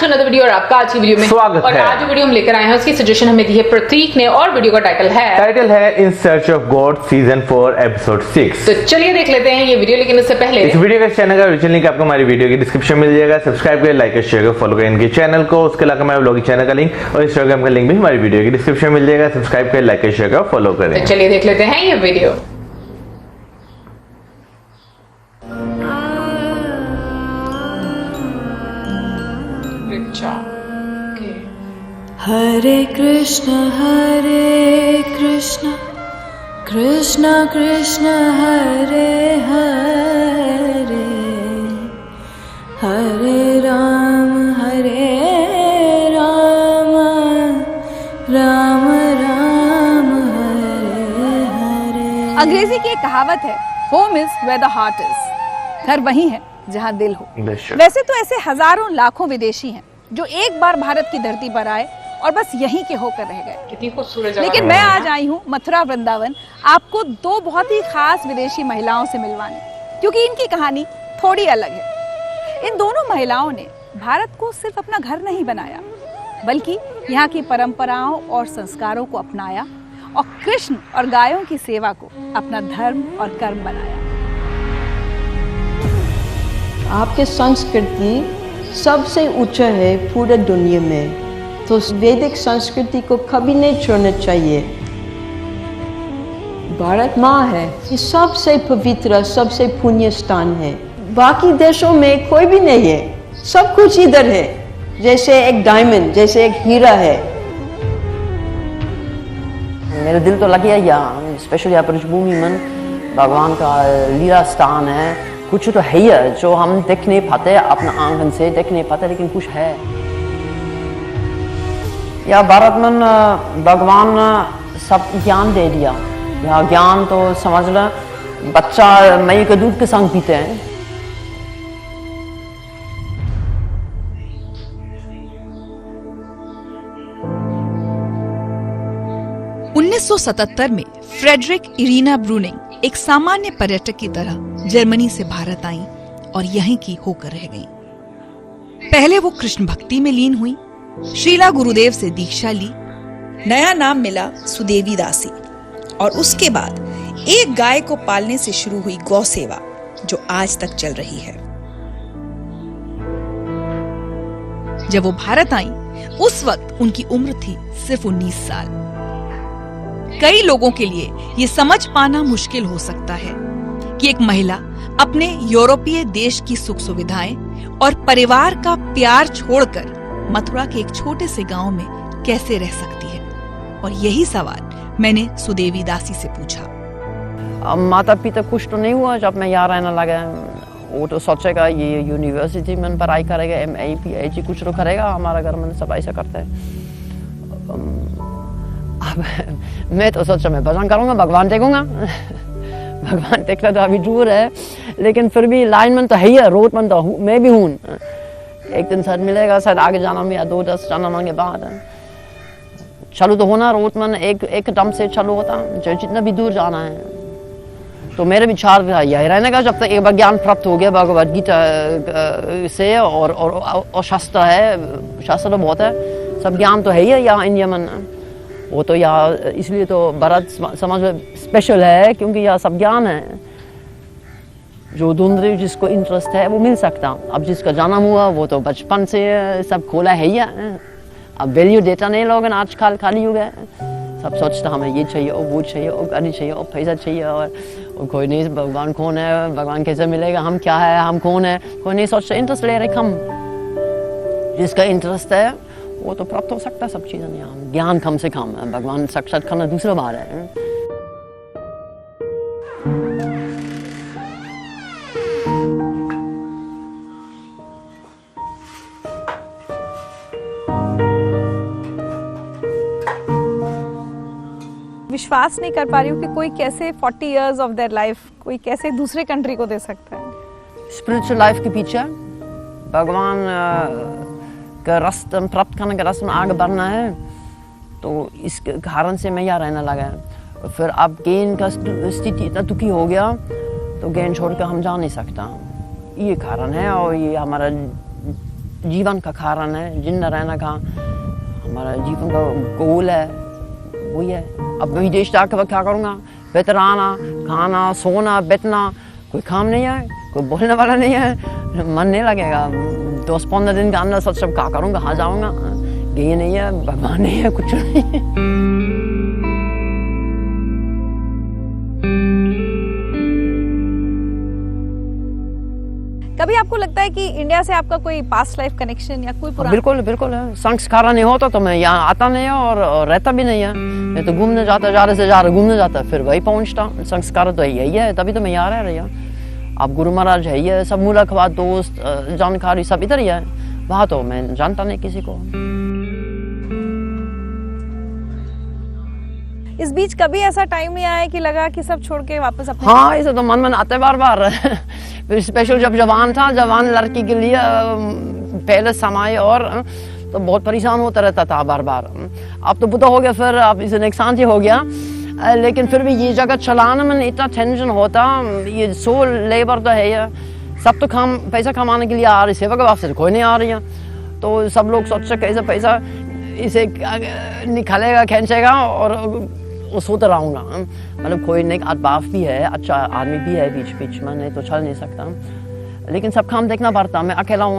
Another video और आपका आज की वीडियो में स्वागत और है। आज जो वीडियो हम लेकर आए हैं उसकी सजेशन हमें दी है प्रतीक ने और वीडियो का टाइटल है in search of God season 4 episode 6। तो चलिए देख लेते हैं ये वीडियो। लेकिन उससे पहले इस वीडियो का चैनल का ओरिजिनल लिंक आपको हमारी वीडियो की डिस्क्रिप्शन में मिल जाएगा। सब्सक्राइब करें, लाइक करें, शेयर करें, फॉलो करें इनके चैनल को। उसके अलावा हमारे ब्लॉगिंग चैनल का लिंक और इंस्टाग्राम का लिंक भी हमारी वीडियो की डिस्क्रिप्शन में मिल जाएगा। सब्सक्राइब करें, लाइक करें, शेयर करें, फॉलो करें। तो चलिए देख लेते हैं ये वीडियो। हरे कृष्ण कृष्ण कृष्ण हरे हरे हरे राम राम राम हरे हरे। अंग्रेजी की एक कहावत है, home is where the heart is. घर वही है जहाँ दिल हो। बेशक। वैसे तो ऐसे हजारों लाखों विदेशी हैं जो एक बार भारत की धरती पर आए और बस यहीं के होकर रह गए। कितनी खूबसूरत जगह लेकिन है। मैं आज आई हूँ मथुरा वृंदावन आपको दो बहुत ही खास विदेशी महिलाओं से मिलवाने, क्योंकि इनकी कहानी थोड़ी अलग है। इन दोनों महिलाओं ने भारत को सिर्फ अपना घर नहीं बनाया, बल्कि यहाँ की परंपराओं और संस्कारों को अपनाया और कृष्ण और गायों की सेवा को अपना धर्म और कर्म बनाया। आपके संस्कृति सबसे ऊंचा है पूरे दुनिया में, तो वैदिक संस्कृति को कभी नहीं छोड़ना चाहिए। भारत माँ है, ये सबसे पवित्र, सबसे पुण्य स्थान है। बाकी देशों में कोई भी नहीं है, सब कुछ इधर है, जैसे एक डायमंड, जैसे एक हीरा है। मेरा दिल तो लग गया यहाँ, स्पेशली यहाँ ब्रजभूमि में भगवान का लीला स्थान है। कुछ तो है ही जो हम देख नहीं पाते, अपना आंखन से देख नहीं पाते, लेकिन कुछ है। या भारत में भगवान सब ज्ञान दे दिया। यह ज्ञान तो समझ लो बच्चा मई के दूध के संग पीते हैं। उन्नीस 1977 में फ्रेडरिक इरीना ब्रूनिंग एक सामान्य पर्यटक की तरह जर्मनी से भारत आईं और यहीं की होकर रह गईं। पहले वो कृष्ण भक्ति में लीन हुई, श्रीला गुरुदेव से दीक्षा ली, नया नाम मिला सुदेवी दासी, और उसके बाद एक गाय को पालने से शुरू हुई गौ सेवा जो आज तक चल रही है। जब वो भारत आई उस वक्त उनकी उम्र थी सिर्फ 19 साल। कई लोगों के लिए ये समझ पाना मुश्किल हो सकता है कि एक महिला अपने यूरोपीय देश की सुख सुविधाएं और परिवार का प्यार छोड़कर मथुरा के एक छोटे से गांव में कैसे रह सकती है, और यही सवाल मैंने सुदेवी दासी से पूछा। माता पिता कुछ तो नहीं हुआ जब मैं यहाँ रहने लगा। वो तो सोचेगा ये यूनिवर्सिटी में पढ़ाई करेगा, MA PhD कुछ तो करेगा। हमारा घर में सब ऐसा करते हैं। अब मैं तो सोचा मैं भजन करूँगा, भगवान देखूंगा। भगवान देखना तो अभी दूर है, लेकिन फिर भी लाइन में तो है ही, रोड में तो मैं भी हूँ। एक दिन शायद मिलेगा, शायद आगे जाना में या 2-10 जाना के बाद चालू तो होना। रोड में एक दम से चालू होता जो जितना भी दूर जाना है। तो मेरे विचार यही रहने का, जब तक एक बार ज्ञान प्राप्त हो गया भगवद गीता से और शास्त्र है, शास्त्र तो बहुत है, सब ज्ञान तो है ही यहाँ इंडिया में। वो तो यहाँ इसलिए तो भारत समाज में स्पेशल है, क्योंकि यहाँ सब ज्ञान है। जो ढूंढ रहे जिसको इंटरेस्ट है वो मिल सकता। अब जिसका जन्म हुआ वो तो बचपन से सब खोला है ही। अब वैल्यू देता नहीं लोग, आजकल खाली युग है। सब सोचता हमें ये चाहिए और वो चाहिए और गाड़ी चाहिए और पैसा चाहिए, और कोई नहीं भगवान कौन है, भगवान कैसे मिलेगा, हम क्या है, हम कौन है, कोई नहीं सोचता। इंटरेस्ट ले रहे कम। जिसका इंटरेस्ट है वो तो प्राप्त हो सकता है सब चीज़ें। यहाँ ज्ञान कम से कम, भगवान साक्षात करना दूसरा बात है। विश्वास नहीं कर पा रही हूँ कि कोई कैसे 40 इयर्स ऑफ देयर लाइफ कोई कैसे दूसरे कंट्री को दे सकता है। स्पिरिचुअल लाइफ के पीछे भगवान का रास्ता प्राप्त करने का रास्ते में आगे बढ़ना है, तो इस कारण से मैं यहाँ रहने लगा। फिर अब गेन का स्थिति इतना दुखी हो गया तो गेन छोड़कर हम जा नहीं सकता, ये कारण है। और ये हमारा जीवन का कारण है, जिंदा रहने का हमारा जीवन का गोल है, वही है। अब विदेश जाकर क्या करूँगा, बेहतर आना, खाना, सोना, बैठना, कोई काम नहीं है, कोई बोलने वाला नहीं है, मन नहीं लगेगा। 10-15 दिन के अंदर सब क्या करूँगा, कहाँ जाऊँगा, ये नहीं है, भगवान नहीं है, कुछ नहीं है। कभी आपको लगता है कि इंडिया से आपका कोई पास्ट लाइफ कनेक्शन या कोई पुराना? बिल्कुल बिल्कुल है। संस्कार नहीं होता तो मैं यहाँ आता नहीं है और रहता भी नहीं है। मैं तो घूमने जाता, जा रहे घूमने जाता, फिर वही पहुँचता। संस्कार तो यही है, तभी तो मैं यहाँ रह रही हूँ। आप गुरु महाराज है ही है, सब मुलाकात, दोस्त, जानकारी सब इधर ही है। वहाँ तो मैं जानता नहीं किसी को। इस बीच कभी ऐसा टाइम नहीं आया कि लगा कि सब छोड़ के वापस अपने? हाँ, ऐसे तो मन आते है बार फिर स्पेशल जब जवान लड़की के लिए पहले समय और तो बहुत परेशान होता रहता था बार। अब तो बुरा हो गया, फिर अब इसे नुकसान ही हो गया। लेकिन फिर भी ये जगह चलाने में इतना टेंशन होता, ये सोल लेबर तो है, ये सब तो पैसा कमाने के लिए आ रही, सेवा के वास्ते कोई नहीं आ रही है। तो सब लोग सोचते कैसे पैसा इसे निकालेगा, खींचेगा और सोता रहूँगा। मतलब कोई नेक बाप भी है, अच्छा आदमी भी है बीच में, नहीं तो चल नहीं सकता। लेकिन सब काम देखना पड़ता, मैं अकेला हूँ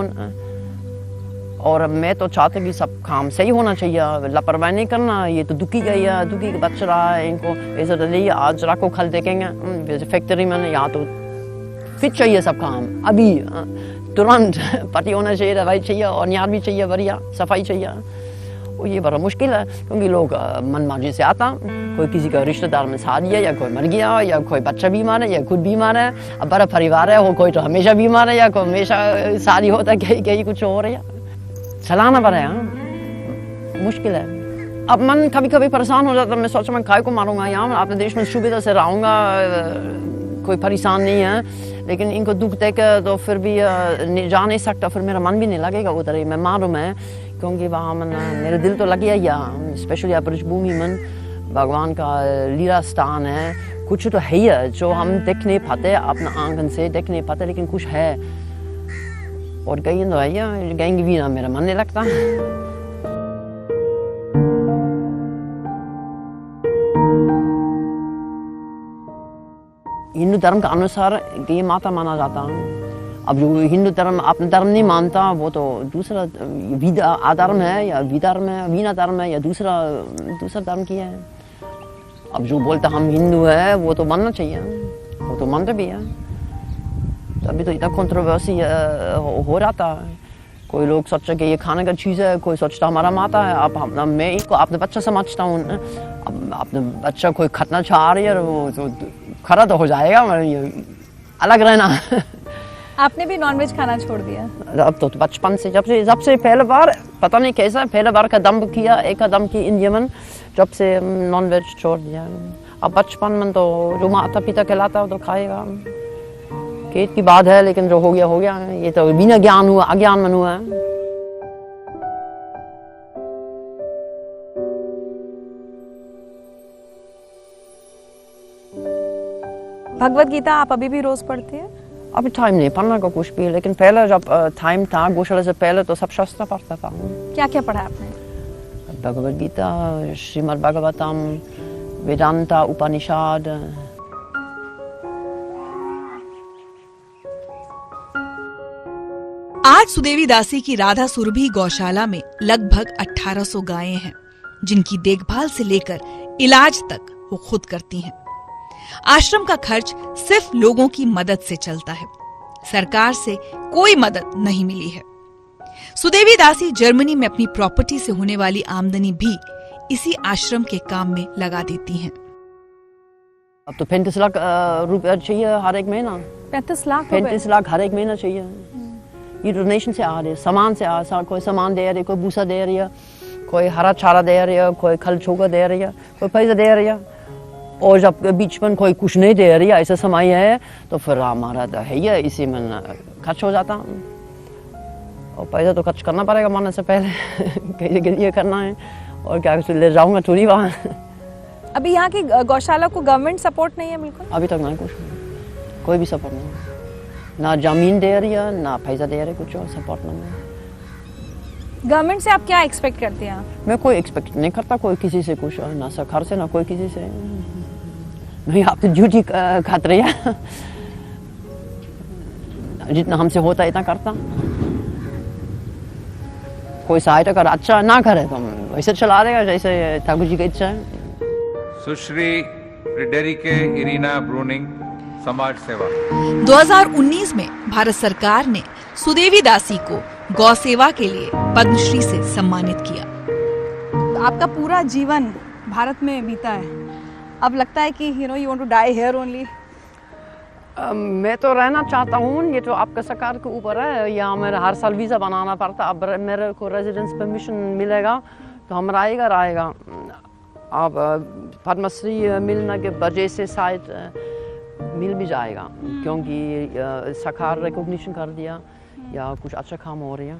और मैं तो चाहते भी सब काम सही होना चाहिए, लापरवाही नहीं करना। ये तो दुखी गई है, दुखी बच रहा है, इनको ऐसा तो नहीं आज रखो कल देखेंगे। फैक्ट्री में यहाँ तो फिट चाहिए सब काम, अभी तुरंत पति होना चाहिए, दवाई चाहिए और यहाँ भी चाहिए, बढ़िया सफाई चाहिए। और ये बड़ा मुश्किल है क्योंकि लोग मनमानी से आता, कोई किसी का रिश्तेदार में शादी है या कोई मर गया या कोई बच्चा बीमार है या खुद बीमार है। अब बड़ा परिवार है, वो कोई तो हमेशा बीमार है या कोई हमेशा शादी होता है, कहीं कुछ हो रहा है, चलाना पड़ा है, मुश्किल है। अब मन कभी कभी परेशान हो जाता है, मैं सोचता मैं काय को मारूंगा, यहाँ अपने देश में सुविधा से रहूँगा, कोई परेशान नहीं है। लेकिन इनको दुख देकर तो फिर भी जा नहीं सकता, फिर मेरा मन भी नहीं लगेगा उधर ही, मैं मालूम है, क्योंकि वहाँ मेरा दिल तो लगे यहाँ, स्पेशली यहाँ ब्रजभूमि में भगवान का लीला स्थान है। कुछ तो है ही जो हम देख नहीं पाते, अपना आंगन से देख नहीं पाते, लेकिन कुछ है। और कहीं तो है, कहेंगे भी ना, मेरा मन नहीं लगता। हिंदू धर्म के अनुसार ये माता माना जाता है। अब जो हिंदू धर्म अपना धर्म नहीं मानता, वो तो दूसरा अधर्म है या विधर्म है, वीना धर्म है या दूसरा धर्म की है। अब जो बोलता हम हिंदू है वो तो मानना चाहिए, वो तो मानते भी है। तभी तो इतना कंट्रोवर्सी हो रहा था। कोई लोग सोचते कि ये खाने का चीज़ है, कोई सोचता हमारा माता है। अब मैं इसको अपने बच्चा समझता हूँ। अब अपने बच्चा कोई खतना चाह रही है, वो तो खरा तो हो जाएगा, अलग रहना। आपने भी नॉनवेज खाना छोड़ दिया? अब तो बचपन से, जब से पहले बार पता नहीं कैसा पहले बार कदम किया, एक कदम की इंडिया में, जब से नॉनवेज छोड़ दिया। अब बचपन में तो जो माता पिता कहलाता है तो खाएगा, खेत की बात है, लेकिन जो हो गया। ये तो बिना ज्ञान हुआ, अज्ञान में हुआ है। भगवत गीता आप अभी भी रोज पढ़ती है? अभी टाइम नहीं पढ़ना का कुछ भी, लेकिन पहले जब टाइम था गौशाला से पहले तो सब शास्त्र पढ़ता था। क्या क्या पढ़ा आपने? भगवत गीता, श्रीमद् भागवतम, वेदांता, उपनिषद। आज सुदेवी दासी की राधा सुरभि गौशाला में लगभग 1800 गायें हैं, जिनकी देखभाल से लेकर इलाज तक वो खुद करती हैं। आश्रम का खर्च सिर्फ लोगों की मदद से चलता है, सरकार से कोई मदद नहीं मिली है। सुदेवी दासी जर्मनी में अपनी प्रॉपर्टी से होने वाली आमदनी भी इसी आश्रम के काम में लगा देती हैं। अब तो 35 लाख रुपया चाहिए हर एक महीना। 35 लाख? 35 लाख हर एक महीना चाहिए। ये डोनेशन से आ रही है, सामान से आ रहा, कोई सामान दे रही है, कोई भूसा दे रही है, कोई हरा चारा दे रही है, कोई खल छोका दे रही है, कोई पैसा दे रही है। और जब बीच में कोई कुछ नहीं दे रही है, ऐसा समय है, तो फिर हमारा तो है ही, इसी में खर्च हो जाता। और पैसा तो खर्च करना पड़ेगा मरने से पहले। कैसे के लिए करना है, और क्या ले जाऊंगा थोड़ी वहाँ। अभी यहाँ की गौशाला को गवर्नमेंट सपोर्ट नहीं है बिल्कुल? अभी तक नहीं, कुछ कोई भी सपोर्ट नहीं, ना जमीन दे रही है, ना पैसा दे रही, कुछ सपोर्ट नहीं। गवर्नमेंट से आप क्या एक्सपेक्ट करते हैं? मैं कोई एक्सपेक्ट नहीं करता कोई किसी से कुछ, ना सरकार से ना कोई किसी से। नहीं, आप तो ड्यूटी खात रही है, जितना हमसे होता है इतना करता। कोई सहायता कर अच्छा ना करे तो वैसे चला रहेगा जैसे ठाकुर जी की इच्छा है। सुश्री फ्रेडरिके इरीना ब्रूनिंग, समाज सेवा। 2019 में भारत सरकार ने सुदेवी दासी को गौ सेवा के लिए पद्मश्री से सम्मानित किया। आपका पूरा जीवन भारत में बीता है, अब लगता है कि you want to die here only? मैं तो रहना चाहता हूँ, ये तो आपका सरकार के ऊपर है। यहाँ मेरा हर साल वीज़ा बनाना पड़ता, अब मेरे को रेजिडेंस परमिशन मिलेगा तो हम रहेगा। अब पद्मश्री मिलने के वजह से शायद मिल भी जाएगा, क्योंकि सरकार रिकॉग्निशन कर दिया या कुछ अच्छा काम हो रही है।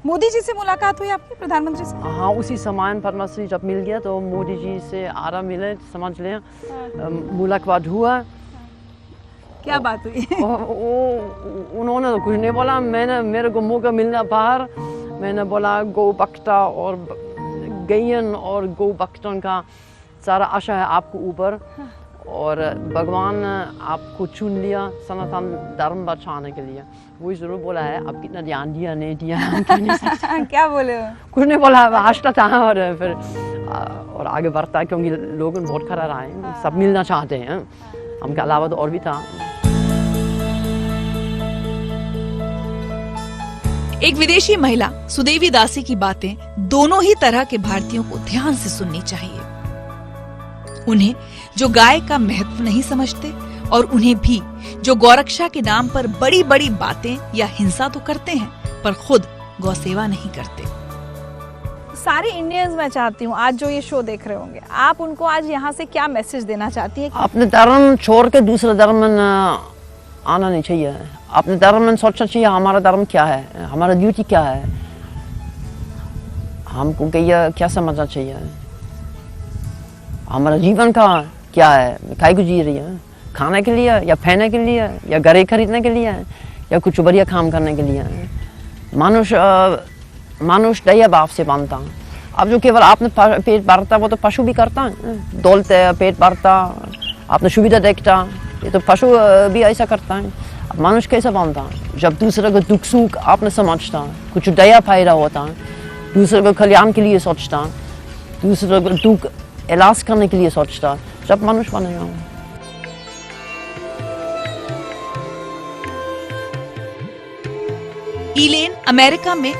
मोदी जी से मुलाकात हुई आपकी, प्रधानमंत्री से? हाँ, उसी समय पद्मश्री जब मिल गया तो मोदी जी से आराम मिले, समझ लें मुलाकात हुआ। क्या बात हुई? उन्होंने तो कुछ नहीं बोला, मेरे को मौका मिलना बाहर, मैंने बोला गौ बक्ता और गैयन और गौ बक्तों का सारा आशा है आपके ऊपर, और भगवान आपको चुन लिया सनातन धर्म बचाने के लिए। वही जरूर बोला है, अब कितना ध्यान दिया नहीं दिया हम कह नहीं सकते। क्या बोले हो? कुछ नहीं बोला, हंसता था और फिर और आगे बढ़ता, क्योंकि लोग बहुत खरा रहे, सब मिलना चाहते हैं, हमके अलावा तो और भी था। एक विदेशी महिला सुदेवी दासी की बातें दोनों ही तरह के भारतीयों को ध्यान से सुननी चाहिए। उन्हें जो गाय का महत्व नहीं समझते, और उन्हें भी जो गौरक्षा के नाम पर बड़ी बड़ी बातें या हिंसा तो करते हैं, पर खुद गौ सेवा नहीं करते। सारे इंडियंस मैं चाहती हूँ आज जो ये शो देख रहे होंगे, आप उनको आज यहाँ से क्या मैसेज देना चाहती है? अपने धर्म छोड़ के दूसरे धर्म में आना नहीं चाहिए। अपने धर्म में सोचना चाहिए हमारा धर्म क्या है, हमारा ड्यूटी क्या है, हमको क्या समझना चाहिए, हमारा जीवन का क्या है, काय को जी रही है, खाने के लिए या पहनने के लिए या घरे खरीदने के लिए या कुछ बढ़िया काम करने के लिए। मनुष्य दया भाव से बनता। अब जो केवल आपने पेट भरता वो तो पशु भी करता है, दौलते पेट भरता, आपने सुविधा देखता, ये तो पशु भी ऐसा करता है। अब मनुष्य कैसा बनता? जब दूसरे को दुख सुख आपने समझता, कुछ दया फायदा होता, दूसरे को कल्याण के लिए सोचता, दूसरे को दुख इलाज करने के लिए सोचता, जब मनुष्य बनेगा। इलेन अमेरिका में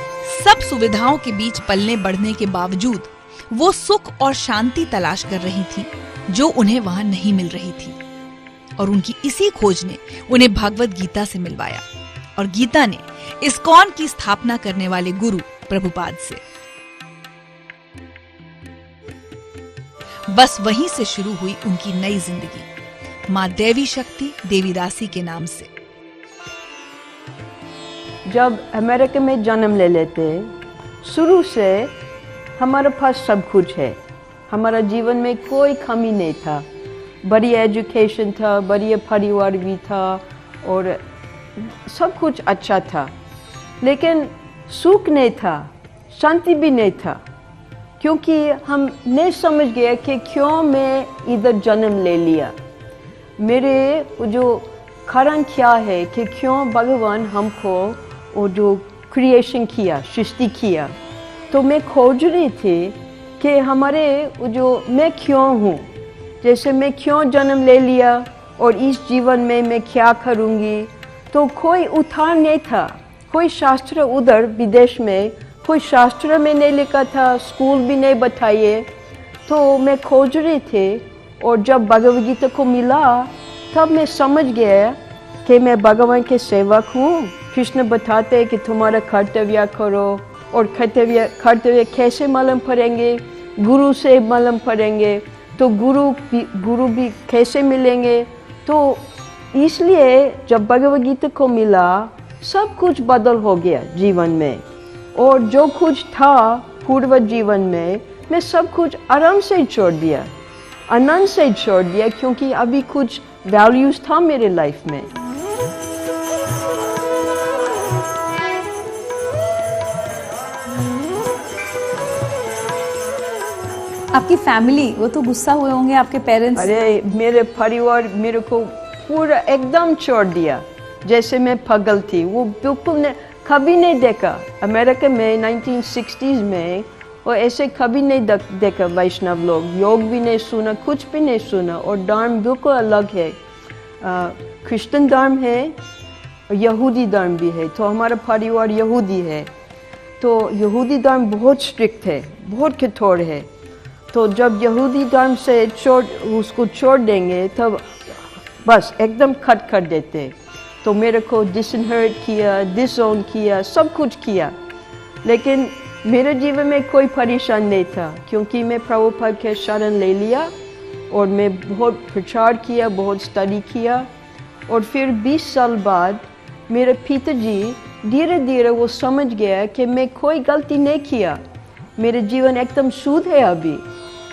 सब सुविधाओं के बीच पलने बढ़ने के बावजूद वो सुख और शांति तलाश कर रही थी, जो उन्हें वहां नहीं मिल रही थी। और उनकी इसी खोज ने उन्हें भगवत गीता से मिलवाया, और गीता ने इस्कॉन की स्थापना करने वाले गुरु प्रभुपाद से। बस वहीं से शुरू हुई उनकी नई जिंदगी, माँ देवी शक्ति देवीदासी के नाम से। जब अमेरिका में जन्म ले लेते, शुरू से हमारे पास सब कुछ है, हमारा जीवन में कोई कमी नहीं था, बढ़िया एजुकेशन था, बढ़िया परिवार भी था और सब कुछ अच्छा था, लेकिन सुख नहीं था, शांति भी नहीं था, क्योंकि हम नहीं समझ गए कि क्यों मैं इधर जन्म ले लिया, मेरे जो कारण क्या है, कि क्यों भगवान हमको वो जो क्रिएशन किया, सृष्टि किया। तो मैं खोज रही थी कि हमारे जो मैं क्यों हूँ, जैसे मैं क्यों जन्म ले लिया और इस जीवन में मैं क्या करूँगी। तो कोई उत्तर नहीं था, कोई शास्त्र उधर विदेश में कोई शास्त्र में नहीं लिखा था, स्कूल भी नहीं बताइए। तो मैं खोज रही थी, और जब भगवद गीता को मिला तब मैं समझ गया कि मैं भगवान के सेवक हूँ। कृष्ण बताते हैं कि तुम्हारा कर्तव्य करो, और कर्तव्य कैसे मालूम पड़ेंगे, गुरु से मालूम पड़ेंगे, तो गुरु भी कैसे मिलेंगे। तो इसलिए जब भगवद गीता को मिला सब कुछ बदल हो गया जीवन में, और जो कुछ था पूर्व जीवन में मैं सब कुछ आराम से छोड़ दिया, आनंद से छोड़ दिया, क्योंकि अभी कुछ वैल्यूज था मेरे लाइफ में। आपकी फैमिली वो तो गुस्सा हुए होंगे, आपके पेरेंट्स? अरे मेरे परिवार मेरे को पूरा एकदम छोड़ दिया, जैसे मैं पागल थी। वो बिल्कुल कभी नहीं देखा। अमेरिका में 1960s में वो ऐसे कभी नहीं देखा वैष्णव लोग, योग भी नहीं सुना, कुछ भी नहीं सुना। और धर्म बिल्कुल अलग है, क्रिश्चियन धर्म है और यहूदी धर्म भी है। तो हमारा परिवार यहूदी है, तो यहूदी धर्म बहुत स्ट्रिक्ट है, बहुत कठोर है। तो जब यहूदी धर्म से उसको छोड़ देंगे तब बस एकदम कट कर देते। तो मेरे को डिसइनहर्ट किया, डिसओन किया, सब कुछ किया। लेकिन मेरे जीवन में कोई परेशान नहीं था, क्योंकि मैं प्रभुपाद के शरण ले लिया और मैं बहुत प्रचार किया, बहुत स्टडी किया। और फिर 20 साल बाद मेरे पिताजी धीरे धीरे वो समझ गया कि मैं कोई गलती नहीं किया, मेरे जीवन एकदम शुद्ध है। अभी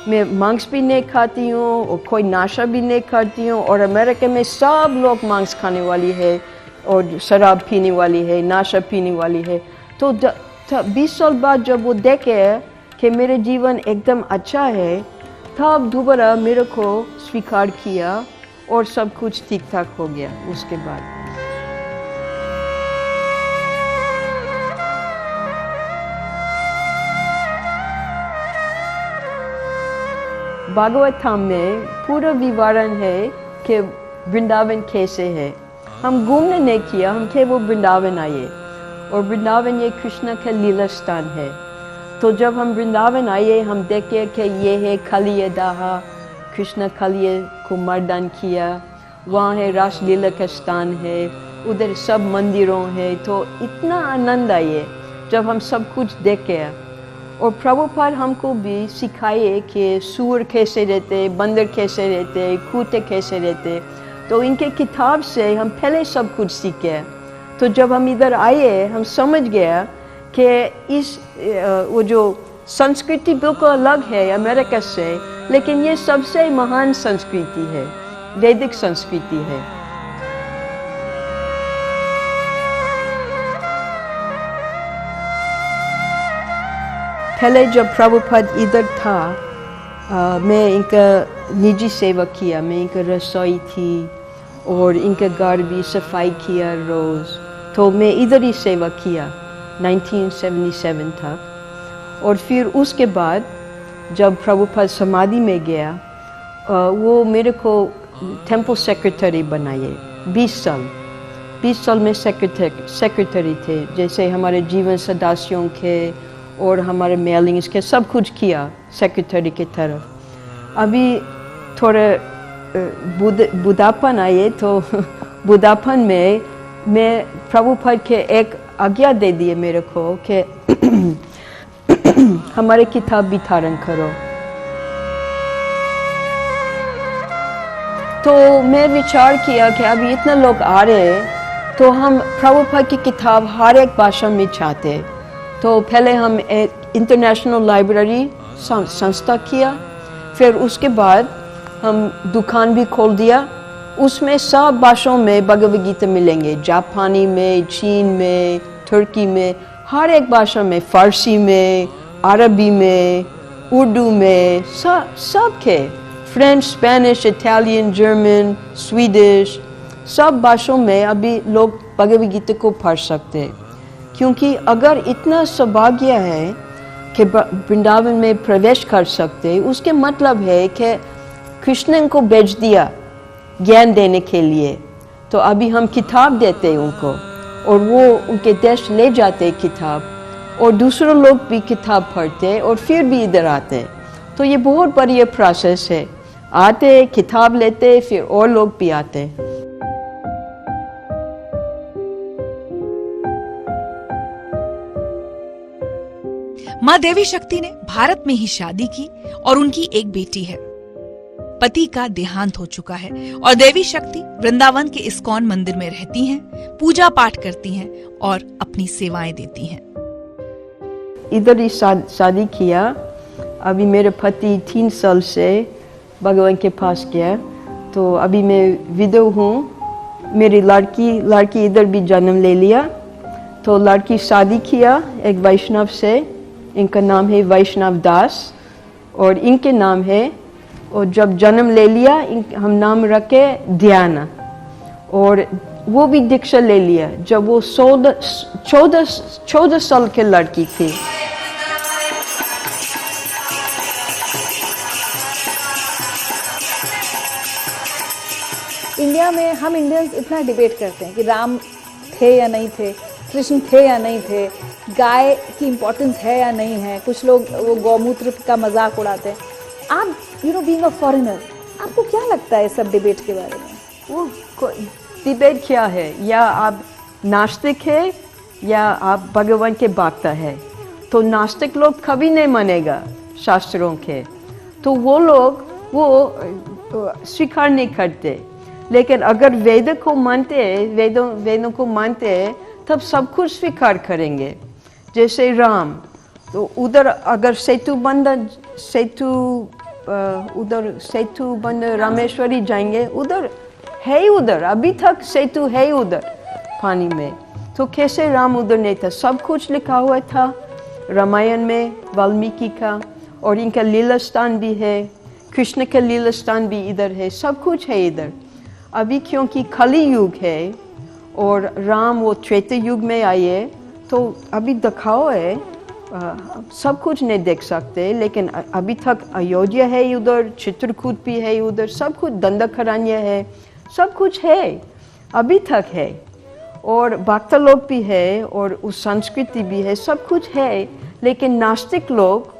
मैं मांस भी नहीं खाती हूँ और कोई नशा भी नहीं करती हूँ। और अमेरिका में सब लोग मांस खाने वाली है और शराब पीने वाली है, नशा पीने वाली है। तो 20 साल बाद जब वो देखे कि मेरे जीवन एकदम अच्छा है, तब दोबारा मेरे को स्वीकार किया और सब कुछ ठीक ठाक हो गया उसके बाद। भागवतम में पूरा विवरण है कि वृंदावन कैसे है। हम घूमने नहीं किया, हम केवल वृंदावन आए। और वृंदावन ये कृष्ण का लीला स्थान है। तो जब हम वृंदावन आए, हम देखे कि ये है खलियदाहा, कृष्ण खलिय को मर्दन किया। वहाँ है रास लीला का स्थान है, उधर सब मंदिरों है। तो इतना आनंद आए जब हम सब कुछ देखे। और प्रभुपाद हमको भी सिखाए कि सूअर कैसे रहते, बंदर कैसे रहते, कुत्ते कैसे रहते। तो इनके किताब से हम पहले सब कुछ सीखे। तो जब हम इधर आए, हम समझ गया कि वो जो संस्कृति बिल्कुल अलग है अमेरिका से, लेकिन ये सबसे महान संस्कृति है, वैदिक संस्कृति है। पहले जब प्रभुपाद इधर था, मैं इनका निजी सेवा किया। मैं इनका रसोई थी और इनका घर भी सफाई किया रोज़। तो मैं इधर ही सेवा किया 1977 तक। और फिर उसके बाद जब प्रभुपाद समाधि में गया, वो मेरे को टेम्पल सेक्रेटरी बनाए 20 साल में सेक्रेटरी थे। जैसे हमारे जीवन सदस्यों के और हमारे मेलिंग्स के सब कुछ किया सेक्रेटरी की तरफ। अभी थोड़ा बुढ़ापन आए, तो बुढ़ापन में मैं प्रभुपाद के एक आज्ञा दे दिए मेरे को कि हमारे किताब वितरण करो। तो मैं विचार किया कि अभी इतने लोग आ रहे हैं, तो हम प्रभुपाद की किताब हर एक भाषा में चाहते। तो पहले हम एक इंटरनेशनल लाइब्रेरी संस्था किया, फिर उसके बाद हम दुकान भी खोल दिया। उसमें सब भाषाओं में भगवद गीता मिलेंगे, जापानी में, चीन में, तुर्की में, हर एक भाषा में, फारसी में, अरबी में, उर्दू में, सब के, French, Spanish, Italian, German, Swedish, सब भाषाओं में अभी लोग भगवद गीता को पढ़ सकते हैं। क्योंकि अगर इतना सौभाग्य है कि वृंदावन में प्रवेश कर सकते, उसके मतलब है कि कृष्ण को भेज दिया ज्ञान देने के लिए। तो अभी हम किताब देते हैं उनको, और वो उनके देश ले जाते किताब, और दूसरे लोग भी किताब पढ़ते और फिर भी इधर आते। तो ये बहुत बढ़िया प्रोसेस है, आते किताब लेते, फिर और लोग भी आते। माँ देवी शक्ति ने भारत में ही शादी की और उनकी एक बेटी है। पति का देहांत हो चुका है और देवी शक्ति वृंदावन के इस्कॉन मंदिर में रहती हैं, पूजा पाठ करती हैं और अपनी सेवाएं देती हैं। इधर ही शादी किया। अभी मेरे पति 3 साल से भगवान के पास गया, तो अभी मैं विधवा हूँ। मेरी लड़की इधर भी जन्म ले लिया। तो लड़की शादी किया एक वैष्णव से, इनका नाम है वैष्णव दास, और इनके नाम है, और जब जन्म ले लिया हम नाम रखे ध्यान, और वो भी दीक्षा ले लिया जब वो 14 साल के लड़की थी। इंडिया में हम इंडियंस इतना डिबेट करते हैं कि राम थे या नहीं थे, कृष्ण थे या नहीं थे, गाय की इम्पोर्टेंस है या नहीं है। कुछ लोग वो गौमूत्र का मजाक उड़ाते हैं। आप बीइंग अ फॉरेनर, आपको क्या लगता है सब डिबेट के बारे में? वो डिबेट क्या है, या आप नास्तिक है या आप भगवान के भक्त है। तो नास्तिक लोग कभी नहीं मानेगा शास्त्रों के, तो वो लोग वो स्वीकार नहीं करते। लेकिन अगर वेद को मानते, वेदों को मानते, तब सब कुछ स्वीकार करेंगे। जैसे राम, तो उधर अगर सेतु बंद रामेश्वरी जाएंगे, उधर है ही, उधर अभी तक सेतु है उधर पानी में। तो कैसे राम उधर नहीं था? सब कुछ लिखा हुआ था रामायण में, वाल्मीकि का, और इनका लीला स्थान भी है, कृष्ण का लीला स्थान भी इधर है, सब कुछ है इधर। अभी क्योंकि कली युग है और राम वो त्रेता युग में आए, तो अभी दिखाओ है, सब कुछ नहीं देख सकते। लेकिन अभी तक अयोध्या है उधर, चित्रकूट भी है उधर, सब कुछ, दंडकारण्य है, सब कुछ है, अभी तक है। और भक्त लोग भी है, और उस संस्कृति भी है, सब कुछ है। लेकिन नास्तिक लोग,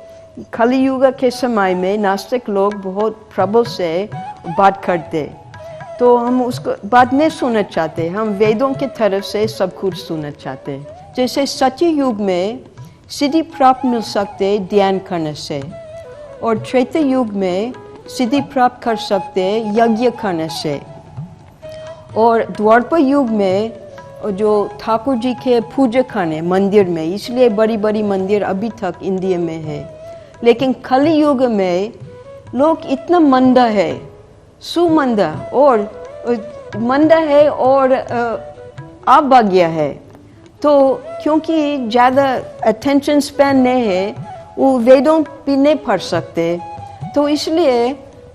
कली युग के समय में नास्तिक लोग बहुत प्रबल से बात करते, तो हम उसको बात नहीं सुनना चाहते। हम वेदों के तरफ से सब कुछ सुनना चाहते। जैसे सत्य युग में सिद्धि प्राप्त मिल सकते ध्यान करने से, और त्रेता युग में सिद्धि प्राप्त कर सकते यज्ञ करने से, और द्वापर युग में जो ठाकुर जी के पूजा करने मंदिर में, इसलिए बड़ी बड़ी मंदिर अभी तक इंडिया में है। लेकिन कली युग में लोग इतना मंदा है, सुमंदा और मंदा है और अभाग्य है। तो क्योंकि ज़्यादा अटेंशन स्पैन नहीं है, वो वेदों भी नहीं पढ़ सकते, तो इसलिए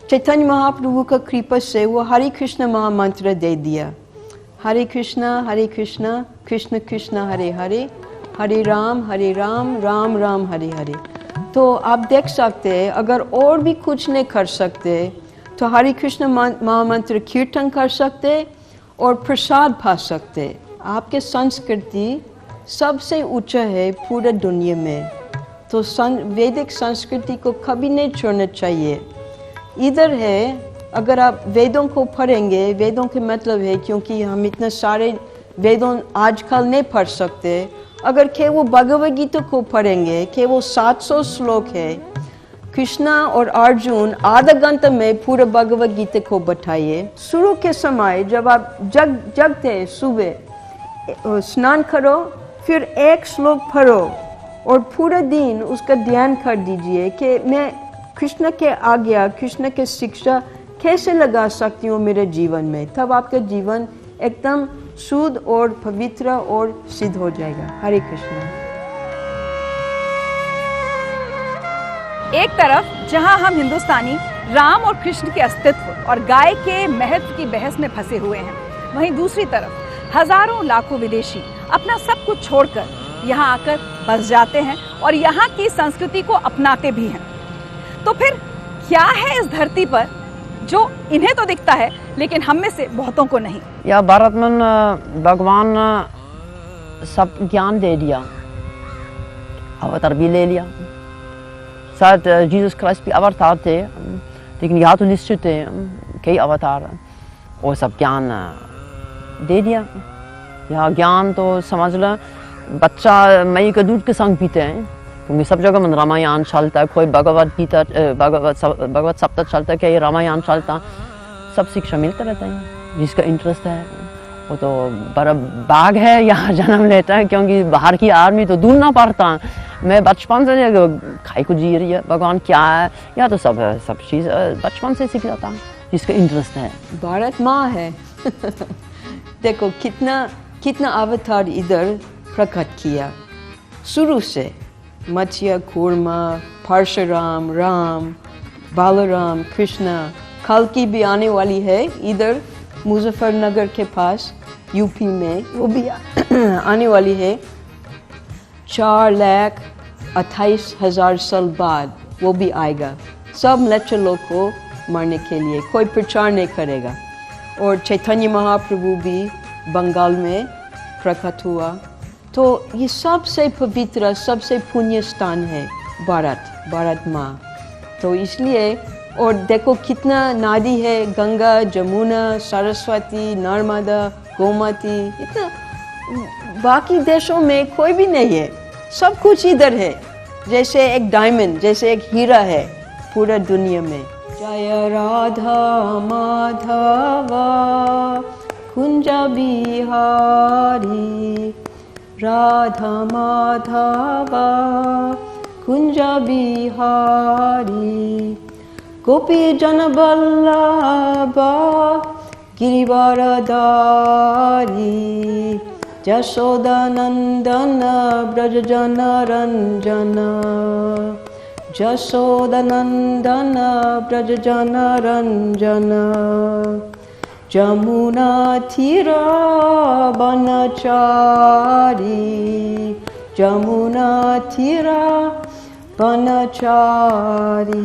चैतन्य महाप्रभु का कृपा से वो हरे कृष्ण महामंत्र दे दिया। हरे कृष्णा कृष्ण कृष्ण हरे हरे, हरे राम राम राम हरे हरे। तो आप देख सकते हैं, अगर और भी कुछ नहीं कर सकते तो हरे कृष्ण महामंत्र कीर्तन कर सकते और प्रसाद पा सकते। आपके संस्कृति सबसे ऊंचा है पूरा दुनिया में, तो वैदिक संस्कृति को कभी नहीं छोड़ना चाहिए। इधर है, अगर आप वेदों को पढ़ेंगे, वेदों के मतलब है, क्योंकि हम इतने सारे वेदों आजकल नहीं पढ़ सकते, अगर केवल भगवद गीता को पढ़ेंगे, केवल 700 श्लोक है, कृष्णा और अर्जुन आधा घंटा में पूरा भगवद गीता को बताइए। शुरू के समय जब आप जगते सुबह स्नान करो, फिर एक श्लोक पढ़ो और पूरा दिन उसका ध्यान कर दीजिए कि मैं कृष्ण के आज्ञा, कृष्ण के शिक्षा कैसे लगा सकती हूँ मेरे जीवन में। तब आपका जीवन एकदम शुद्ध और पवित्र और सिद्ध हो जाएगा। हरे कृष्ण। एक तरफ जहां हम हिंदुस्तानी राम और कृष्ण के अस्तित्व और गाय के महत्व की बहस में फंसे हुए हैं, वहीं दूसरी तरफ हजारों लाखों विदेशी अपना सब कुछ छोड़कर यहाँ आकर बस जाते हैं और यहाँ की संस्कृति को अपनाते भी हैं। तो फिर क्या है इस धरती पर जो इन्हें तो दिखता है लेकिन हम में से बहुतों को नहीं? या भारत में भगवान सब ज्ञान दे दिया, अवतार भी ले लिया। शायद जीसस क्राइस्ट भी अवतार थे, लेकिन यहाँ तो निश्चित है कई अवतार और सब ज्ञान दे दिया। यहाँ ज्ञान तो समझ लो बच्चा मई के दूध के संग पीते हैं, क्योंकि सब जगह में रामायण चलता है, कोई भगवत गीता भगवत सप्ताह चलता है, कहीं रामायण चलता, सब शिक्षा मिलता रहता है। जिसका इंटरेस्ट है वो तो बड़ा बाग है, यहाँ जन्म लेता है, क्योंकि बाहर की आर्मी तो ढूंढना पड़ता। मैं बचपन से खाई को जी रही है भगवान क्या है, या तो सब चीज़ बचपन से सीख जाता जिसका इंटरेस्ट है। भारत माँ है देखो कितना अवतार इधर प्रकट किया शुरू से। मत्स्य कूर्मा, परशुराम, राम, बालराम, कृष्णा। कल्कि भी आने वाली है इधर मुजफ्फरनगर के पास यूपी में, वो भी आने वाली है 4,28,000 साल बाद वो भी आएगा। सब नेचुरल को मारने के लिए कोई प्रचार नहीं करेगा। और चैतन्य महाप्रभु भी बंगाल में प्रकट हुआ। तो ये सबसे पवित्र, सबसे पुण्य स्थान है भारत माँ। तो इसलिए, और देखो कितना नदी है, गंगा, जमुना, सरस्वती, नर्मदा, गोमती, इतना बाकी देशों में कोई भी नहीं है। सब कुछ इधर है, जैसे एक डायमंड, जैसे एक हीरा है पूरा दुनिया में। जय राधा माधवा कुंज बिहारी, राधा माधवा कुंज बिहारी, गोपी जन बल्लभा गिरिवरधारी, जशोदानंदन ब्रज जन रंजन, जशोदानंदन ब्रज जन रंजन, जमुना तीरा बनचारी, जमुना तीरा बनचारी।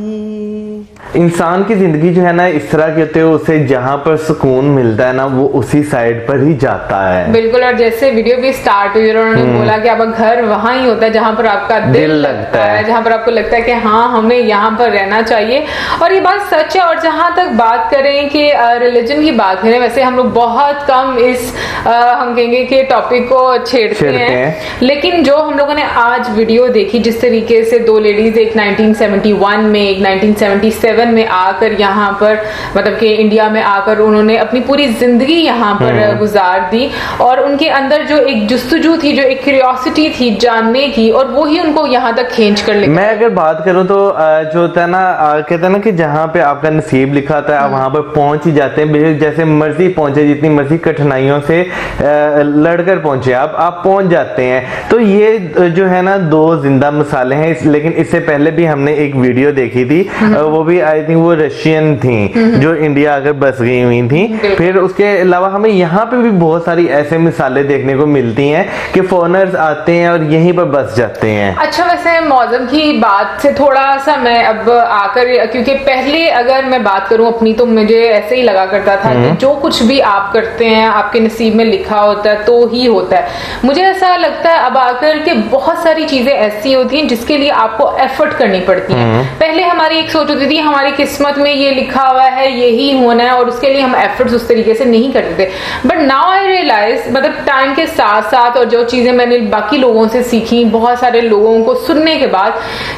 इंसान की जिंदगी जो है ना इस तरह की होती है, उसे जहाँ पर सुकून मिलता है ना वो उसी साइड पर ही जाता है। बिल्कुल। और जैसे वीडियो भी स्टार्ट हुई और उन्होंने बोला कि आपका घर वहां ही होता है जहां पर आपका दिल लगता है, जहां पर आपको लगता है कि हाँ हमें यहाँ पर रहना चाहिए। और ये बात सच है। और जहां तक बात करें कि रिलीजन की बात करें, वैसे हम लोग बहुत कम इस हम कहेंगे कि टॉपिक को छेड़ते हैं, लेकिन जो हम लोगों ने आज वीडियो देखी, जिस तरीके से दो लेडीज, एक 1971 में, एक 1977 में आकर यहाँ पर मतलब कि इंडिया में आकर उन्होंने अपनी पूरी जिंदगी यहाँ पर गुजार दी, और उनके अंदर जो एक जुस्तजू थी, जो एक क्यूरियोसिटी थी जानने की, और वो ही उनको यहाँ तक खींच कर ले। मैं अगर बात करूँ तो जो होता है ना, कहते हैं ना कि जहाँ पे आपका नसीब लिखा होता है आप वहां पर पहुंच ही जाते हैं, जैसे मर्जी पहुंचे, जितनी मर्जी कठिनाइयों से लड़कर पहुंचे आप पहुंच जाते हैं। तो ये जो है ना दो जिंदा मिसालें हैं। लेकिन इससे पहले भी हमने एक वीडियो देखी थी, वो भी आई थिंक वो रशियन थी जो इंडिया आकर बस गई हुई थी। फिर उसके अलावा हमें यहाँ पे भी बहुत सारी ऐसे मिसालें देखने को मिलती हैं कि फॉरेनर्स आते हैं और यहीं पर बस जाते हैं। अच्छा, वैसे मौसम की बात से थोड़ा सा मैं अब आकर, क्योंकि पहले अगर मैं बात करूं अपनी, तो मुझे ऐसे ही लगा करता था कि जो कुछ भी आप करते हैं आपके नसीब में लिखा होता है तो ही होता है। मुझे ऐसा लगता है अब आकर के बहुत सारी चीजें ऐसी होती हैं जिसके लिए आपको एफर्ट करनी पड़ती है। पहले हमारी एक सोच होती थी हमारी किस्मत में ये लिखा हुआ है, यही होना है, और उसके लिए हम एफर्ट्स उस तरीके से नहीं करते थे। बट नाउ आई रियलाइज, मतलब टाइम के साथ साथ, और जो चीजें मैंने बाकी लोगों से सीखी, बहुत सारे लोगों को सुनने के बाद,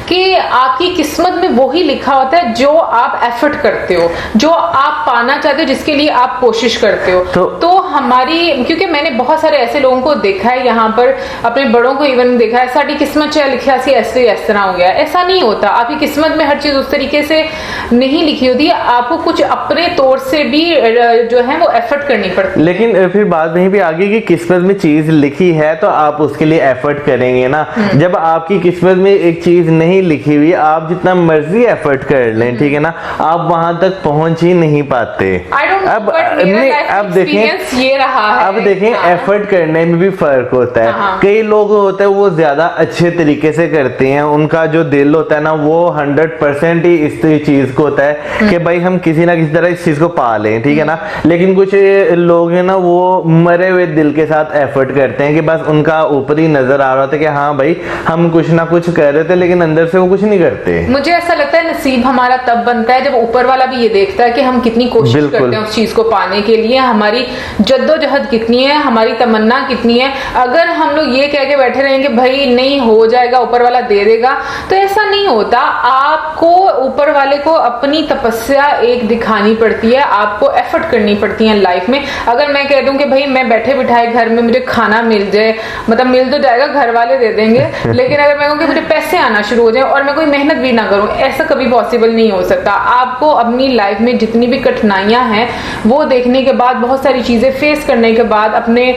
कि आपकी किस्मत में वही लिखा होता है जो आप एफर्ट करते हो, जो आप पाना चाहते हो, जिसके लिए आप कोशिश करते हो। तो हमारी, क्योंकि मैंने बहुत सारे ऐसे लोगों को देखा है यहाँ पर, अपने बड़ों को इवन देखा है, साड़ी किस्मत चाहे लिखा सी ऐसे इस तरह हो गया। ऐसा नहीं होता। आपकी किस्मत में हर चीज उस तरीके से नहीं लिखी होती है, आपको कुछ अपने तौर से भी जो है वो एफर्ट करनी पड़ती है। लेकिन फिर बात वहीं पे आ गई कि किस्मत में चीज लिखी है तो आप उसके लिए एफर्ट करेंगे ना। जब आपकी किस्मत में एक चीज नहीं लिखी हुई, आप जितना मर्जी एफर्ट कर लें, ठीक है ना, आप वहां तक पहुंच ही नहीं पाते। अब देखें, ये रहा है, अब देखें एफर्ट करने में भी फर्क होता है। कई लोग होते हैं वो ज्यादा अच्छे तरीके से करते हैं, उनका जो दिल होता है ना वो 100% ही इस चीज को होता है कि भाई हम किसी ना किसी तरह इस चीज को पा लें, ठीक है ना। लेकिन कुछ लोग हैं ना वो मरे हुए दिल के साथ एफर्ट करते हैं कि बस उनका ऊपरी नजर आ रहा था कि हाँ भाई हम कुछ ना कुछ कर रहे थे, लेकिन अंदर से वो कुछ नहीं करते। मुझे ऐसा लगता है नसीब हमारा तब बनता है जब ऊपर वाला भी ये देखता है कि हम कितनी कोशिश करते हैं उस चीज को पाने के लिए, हमारी जद्दोजहद कितनी है, हमारी तमन्ना कितनी है। अगर हम लोग ये कह के बैठे रहेंगे भाई नहीं हो जाएगा, ऊपर वाला दे देगा, तो ऐसा नहीं होता। आपको ऊपर वाले को अपनी तपस्या एक दिखानी पड़ती है, आपको एफर्ट करनी पड़ती है लाइफ में। अगर मैं कह दूं कि भाई मैं बैठे बिठाए घर में मुझे खाना मिल जाए, मतलब मिल तो जाएगा, घर वाले दे देंगे, लेकिन अगर मैं कहूँ कि मुझे पैसे आना शुरू हो जाए और मैं कोई मेहनत भी ना करूं, ऐसा कभी पॉसिबल नहीं हो सकता। आपको अपनी लाइफ में जितनी भी कठिनाइयां हैं वो देखने के बाद, बहुत सारी चीजें फेस करने के बाद अपने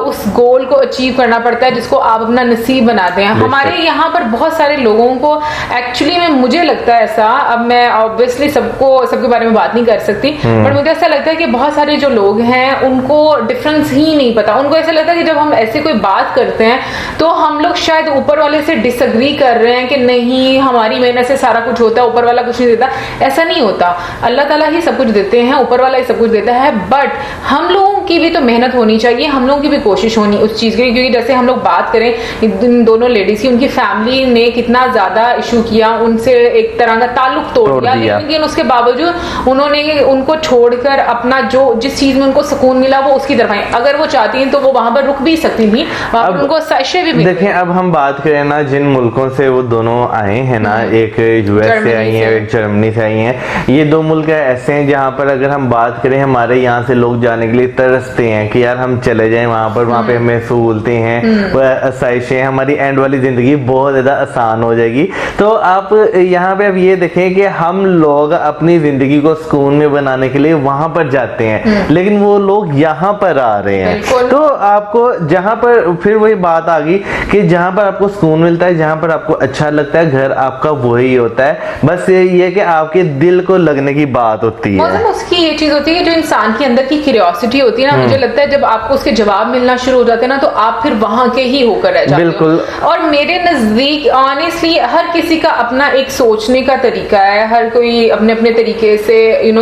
उस गोल को अचीव करना पड़ता है जिसको आप अपना नसीब बनाते हैं। हमारे यहाँ पर बहुत सारे लोगों को एक्चुअली में, मुझे लगता है ऐसा, अब मैं ऑब्वियसली सबके बारे में बात नहीं कर सकती, पर मुझे ऐसा लगता है कि बहुत सारे जो लोग हैं उनको डिफरेंस ही नहीं पता। उनको ऐसा लगता है कि जब हम ऐसे कोई बात करते हैं तो हम लोग शायद ऊपर वाले से डिसएग्री कर रहे हैं कि नहीं, हमारी मेहनत से सारा कुछ होता है, ऊपर वाला कुछ नहीं देता। ऐसा नहीं होता, अल्लाह ताला ही सब कुछ देते हैं, ऊपर वाला ही सब कुछ देता है, बट हम लोगों की भी तो मेहनत होनी चाहिए, हम लोगों की भी कोशिश होनी उस चीज के लिए। क्योंकि जैसे हम लोग बात करें इन दोनों लेडीज की, उनकी फैमिली ने कितना ज्यादा इशू किया, उनसे एक तरह का ताल्लुक तोड़ दिया, लेकिन उसके बावजूद उन्होंने उनको छोड़कर अपना जो जिस चीज में उनको सुकून मिला वो उसकी तरफ आई। अगर वो चाहती हैं तो वो वहां पर रुक भी सकती थी, वहां पर उनको साइशे भी देखें। अब हम बात करें ना जिन मुल्कों से वो दोनों आए हैं ना, एक यूएस से आई हैं, एक जर्मनी से आई हैं। ये दो मुल्क ऐसे हैं जहाँ पर अगर हम बात करें, हमारे यहाँ से लोग जाने के लिए तरसते हैं कि यार हम चले जाएं वहां पे हमें सहूलतें हैं, आसाइशें, हमारी एंड वाली जिंदगी बहुत ज्यादा आसान हो जाएगी। तो आप यहाँ पे अब ये देखें कि हम लोग अपनी जिंदगी को सुकून में बनाने के लिए वहां पर जाते हैं, लेकिन वो लोग यहाँ पर आ रहे हैं। तो आपको जहां पर फिर वही बात आ गई कि जहां पर आपको सुकून मिलता है, जहां पर आपको अच्छा लगता है, घर आपका वही होता है। बस यही है कि आपके दिल को लगने की बात होती है। मतलब उसकी ये चीज होती है जो इंसान के अंदर की क्यूरियोसिटी होती है ना, मुझे लगता है जब आपको उसके जवाब मिलना शुरू हो जाते हैं ना, तो आप फिर वहां के ही होकर रह जाते बिल्कुल। और मेरे नजदीक ऑनेस्टली हर किसी का अपना एक सोचने का तरीका है, हर कोई अपने अपने तरीके से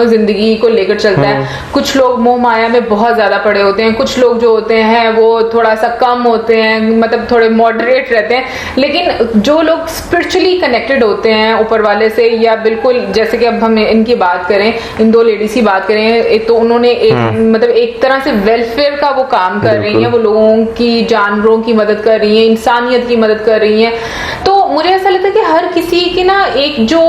जिंदगी को लेकर चलता है। कुछ लोग मोह माया में बहुत ज्यादा पड़े होते हैं, कुछ लोग जो होते हैं वो थोड़ा सा कम होते हैं, मतलब थोड़े मॉडरेट रहते हैं। लेकिन जो लोग स्पिरिचुअली कनेक्टेड होते हैं ऊपर वाले से, या बिल्कुल जैसे कि अब हम इनकी बात करें, इन दो लेडीज की बात करें, तो उन्होंने मतलब एक तरह से वेलफेयर का वो काम कर रही हैं, वो लोगों की, जानवरों की मदद कर रही हैं, इंसानियत की मदद कर रही हैं। तो मुझे ऐसा लगता है कि हर किसी की ना एक जो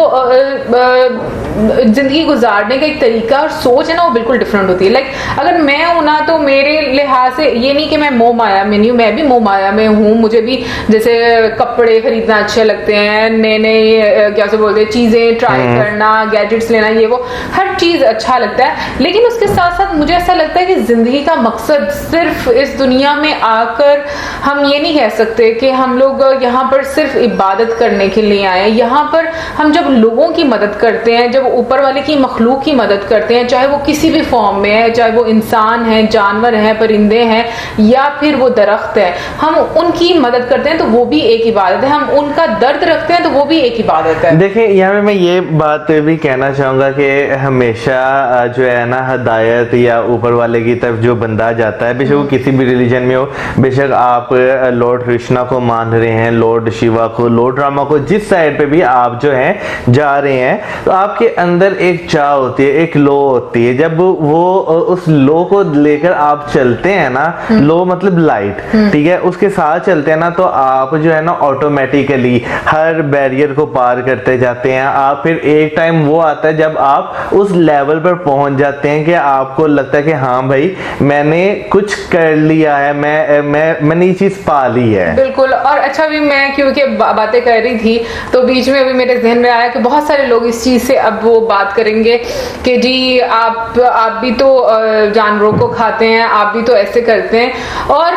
जिंदगी गुजारने का एक तरीका और सोच है ना, वो बिल्कुल डिफरेंट होती है। लाइक अगर मैं हूं ना, तो मेरे लिहाज से ये नहीं कि मैं मोह माया में नहीं हूं, मैं भी मोह माया में हूं। मुझे भी जैसे कपड़े खरीदना अच्छे लगते हैं, नए नए क्या से बोलते हैं चीजें ट्राई करना, गैजेट्स लेना, ये वो हर चीज अच्छा लगता है। लेकिन उसके साथ साथ मुझे ऐसा लगता है कि जिंदगी का मकसद सिर्फ इस दुनिया में आकर हम ये नहीं कह सकते कि हम लोग यहाँ पर सिर्फ इबादत करने के लिए आए। यहाँ पर हम जब लोगों की मदद करते हैं, जब ऊपर वाले की मखलूक की मदद करते हैं, चाहे वो किसी भी फॉर्म में है, चाहे वो इंसान है, जानवर है, परिंदे हैं, या फिर वो दरख्त है, हम उनकी मदद करते हैं तो वो भी एक इबादत है। हम उनका दर्द रखते हैं तो वो भी एक इबादत है। देखिए यहाँ पे मैं ये बात भी कहना चाहूंगा कि हमेशा जो है ना हिदायत या ऊपर वाले की तरफ जो बंदा जाता है, बेशक वो किसी भी रिलीजन में हो, बेशक आप लॉर्ड कृष्णा को मान रहे हैं, लॉर्ड शिवा को, लॉर्ड रामा को, जिस साइड पे भी आप जो है जा रहे हैं, तो आपके अंदर एक चाह होती है, एक लो होती है। जब वो उस लो को लेकर आप चलते हैं ना, लो मतलब लाइट, ठीक है, उसके साथ चलते हैं ना, तो आप जो है ना ऑटोमेटिकली हर बैरियर को पार करते जाते हैं। आप फिर एक टाइम वो आता है जब आप उस लेवल पर पहुंच जाते हैं कि आपको लगता है कि हाँ भाई मैंने कुछ कर लिया है, मैंने ये चीज पा ली है। बिल्कुल। और अच्छा भी मैं क्योंकि बातें कर रही थी तो बीच में अभी मेरे जहन में आया कि बहुत सारे लोग इस चीज से अब वो बात करेंगे कि जी आप भी तो जानवरों को खाते हैं, आप भी तो ऐसे करते हैं। और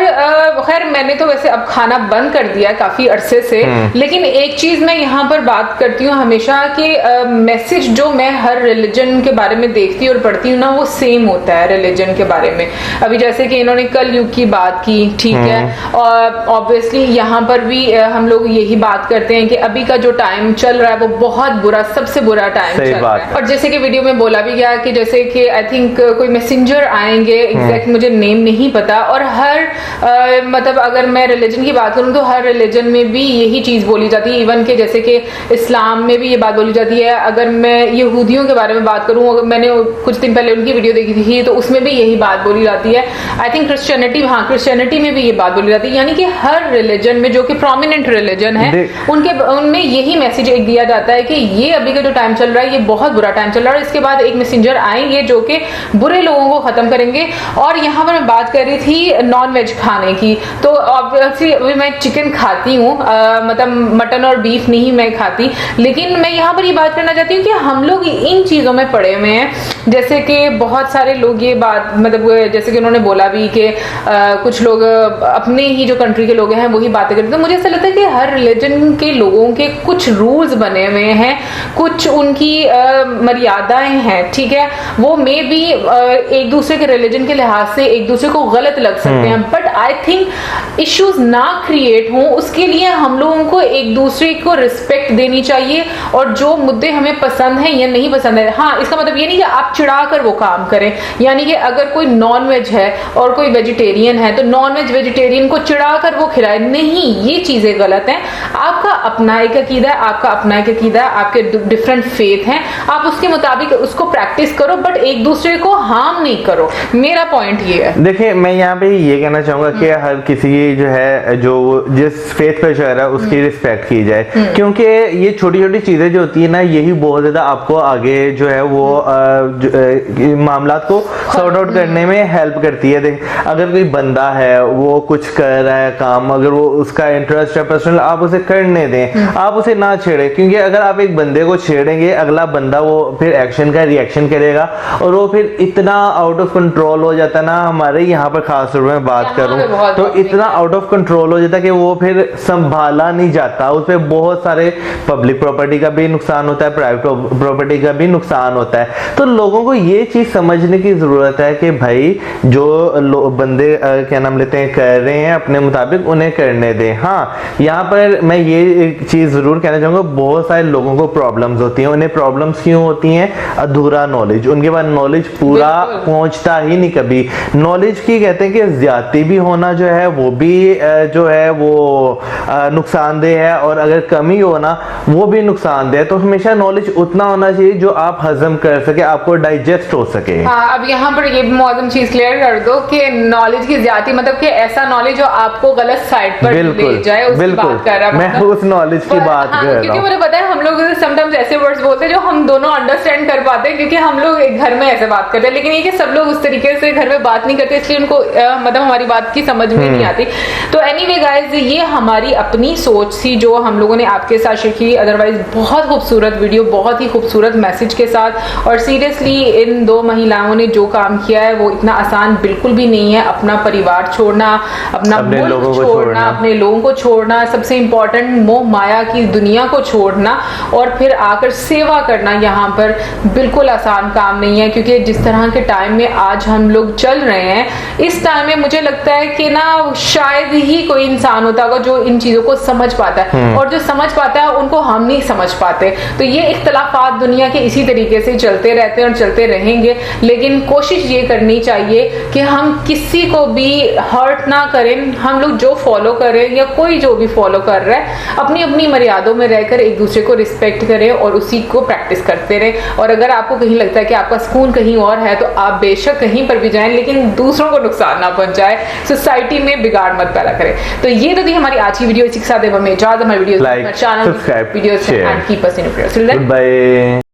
खैर मैंने तो वैसे अब खाना बंद कर दिया काफी अरसे से, लेकिन एक चीज मैं यहाँ पर बात करती हूँ हमेशा कि मैसेज जो मैं हर रिलीजन के बारे में देखती हूँ और पढ़ती हूँ ना, वो सेम होता है रिलीजन के बारे में। अभी जैसे कि इन्होंने कल युग की बात की, ठीक है, और ऑब्वियसली यहाँ पर भी हम लोग यही बात करते हैं कि अभी का जो टाइम चल रहा है वो बहुत बुरा, सबसे बुरा टाइम चल रहा है। और जैसे कि वीडियो में बोला भी गया कि जैसे कि आई थिंक कोई मैसेंजर आएंगे, एग्जैक्ट मुझे नेम नहीं पता, और हर मतलब अगर मैं रिलीजन की बात करूं तो हर रिलीजन में भी यही चीज बोली जाती है। इवन के जैसे कि इस्लाम में भी ये बात बोली जाती है। अगर मैं यहूदियों के बारे में बात करूं, अगर मैंने कुछ दिन पहले उनकी वीडियो देखी थी तो उसमें भी यही बात बोली जाती है। आई थिंक क्रिश्चियनिटी में भी ये बात बोली जाती है। यानी कि हर रिलीजन में जो कि प्रोमिनेंट रिलीजन है उनमें यही मैसेज एक दिया जाता है कि ये अभी का जो टाइम चल रहा है ये बहुत बुरा टाइम चल रहा है और इसके बाद एक मैसेंजर आएंगे जो कि बुरे लोगों को खत्म करेंगे। और यहाँ पर मैं बात कर रही थी नॉन वेज खाने की, तो ऑब्वियसली अभी मैं चिकन खाती हूँ, मतलब मटन और बीफ नहीं मैं खाती, लेकिन मैं यहाँ पर ये बात करना चाहती हूँ कि हम लोग इन चीजों में पड़े हुए हैं। जैसे कि बहुत सारे लोग ये बात, मतलब जैसे कि उन्होंने बोला भी कि कुछ लोग अपने ही जो कंट्री के लोग हैं वही बातें करते हैं। मुझे ऐसा लगता है कि हर रिलीजन के लोगों के कुछ रूल्स बने हुए हैं, कुछ उनकी मर्यादाएं हैं, ठीक है। वो मे भी एक दूसरे के रिलीजन के लिहाज से एक दूसरे को गलत लग सकते हैं, बट आई थिंक इश्यूज ना क्रिएट हों उसके लिए हम लोगों को एक दूसरे को रिस्पेक्ट देनी चाहिए। और जो मुद्दे हमें पसंद हैं या नहीं पसंद है, हाँ, इसका मतलब ये नहीं कि आप चिढ़ा कर वो काम करें, यानी कि अगर कोई नॉन वेज है और कोई वेजिटेरियन है तो नॉन वेज वेजिटेरियन को चिढ़ा कर वो खिलाए, नहीं, ये चीजें गलत हैं। आपका अपना एक अकीदा है, आपका अपना एक अकीदा है, आपके डिफरेंट फेथ हैं, आप उसके मुताबिक उसको प्रैक्टिस करो, बट एक दूसरे को हार्म नहीं करो। मेरा पॉइंट ये है। देखिए, मैं यहाँ पे ये कहना चाहूंगा कि हर किसी जो है, जो जिस फेथ पे शहर है उसकी रिस्पेक्ट की जाए, क्योंकि ये छोटी छोटी चीजें जो होती है ना, यही बहुत ज्यादा आपको आगे जो है वो मामला को सॉर्ट आउट करने में हेल्प करती है। देख, अगर कोई बंदा है वो कुछ कर रहा है काम, अगर वो उसका इंटरेस्ट है पर्सनल, आप उसे करने दें, आप उसे ना छेड़े, क्योंकि अगर आप एक बंदे को छेड़ेंगे अगला बंदा वो फिर एक्शन का रिएक्शन करेगा और वो फिर इतना आउट ऑफ कंट्रोल हो जाता है ना। हमारे यहाँ पर खास तौर में बात करूं तो इतना आउट ऑफ कंट्रोल हो जाता है कि वो फिर संभाला नहीं जाता, उस पर बहुत सारे पब्लिक प्रॉपर्टी का भी नुकसान होता है, प्राइवेट प्रॉपर्टी का भी नुकसान होता है। तो लोगों को ये चीज समझने की जरूरत है कि भाई जो बंदे क्या नाम लेते हैं कर रहे हैं अपने मुताबिक उन्हें करने दें। हाँ, यहाँ पर मैं ये एक चीज जरूर कहना चाहूंगा, बहुत सारे लोगों को प्रॉब्लम्स होती हैं। उन्हें प्रॉब्लम्स क्यों होती हैं? अधूरा नॉलेज, उनके पास नॉलेज पूरा पहुंचता ही नहीं कभी। नॉलेज की कहते हैं कि ज्यादा भी होना जो है वो भी जो है वो नुकसानदेह है, और अगर कमी हो ना वो भी नुकसानदेह है। तो हमेशा नॉलेज उतना होना चाहिए जो आप हजम कर सके, आपको डाइजेस्ट हो सके। हाँ, अब यहाँ पर ये मौजूद चीज क्लियर कर दो कि नॉलेज की ज्यादा मतलब कि ऐसा नॉलेज जो आपको गलत साइड पर ले जाए, उसकी बात कर रहा मैं उस नॉलेज की बात कर रहा हूँ। क्योंकि मुझे पता है हम लोग समटाइम्स ऐसे वर्ड्स बोलते हैं जो हम दोनों अंडरस्टैंड कर पाते हैं, क्योंकि हम लोग एक घर में ऐसे बात करते हैं, लेकिन ये कि सब लोग उस तरीके से घर में बात नहीं करते, इसलिए उनको मतलब हमारी बात की समझ में नहीं आती। तो एनीवे गाइस, ये हमारी अपनी सोच थी जो हम लोगों ने आपके साथ शेयर की। अदरवाइज बहुत खूबसूरत वीडियो, बहुत ही खूबसूरत मैसेज के साथ, और सीरियसली इन दो महिलाओं ने जो काम किया है वो इतना आसान बिल्कुल भी नहीं है। अपना परिवार छोड़ना, अपना मुल्क छोड़ना, अपने लोगों को छोड़ना, सबसे इंपॉर्टेंट मोह माया की दुनिया को छोड़ना और फिर आकर सेवा करना, यहाँ पर बिल्कुल आसान काम नहीं है। क्योंकि जिस तरह के टाइम में आज हम लोग चल रहे हैं, इस टाइम में मुझे लगता है कि ना शायद ही कोई इंसान होता होगा जो इन चीजों को समझ पाता है, और जो समझ पाता है उनको हम नहीं समझ पाते। तो ये इख्तलाफात दुनिया के इसी तरीके से चलते रहते हैं और चलते रहेंगे, लेकिन कोशिश ये करनी चाहिए कि हम किसी को भी हर्ट ना करें। हम लोग जो फॉलो करें या कोई जो भी फॉलो कर रहा है, अपनी अपनी मर्यादों में रहकर एक दूसरे को रिस्पेक्ट करें और उसी को प्रैक्टिस करते रहें। और अगर आपको कहीं लगता है कि आपका सुकून कहीं और है तो आप बेशक कहीं पर भी जाएं, लेकिन दूसरों को नुकसान ना पहुंचाए, सोसाइटी में बिगाड़ मत पैदा करें। तो ये तो थी हमारी आज की वीडियो। इसी के साथ हमें इजाजत, हमारी video like, channel subscribe, video share, and keep us in your prayers. Bye.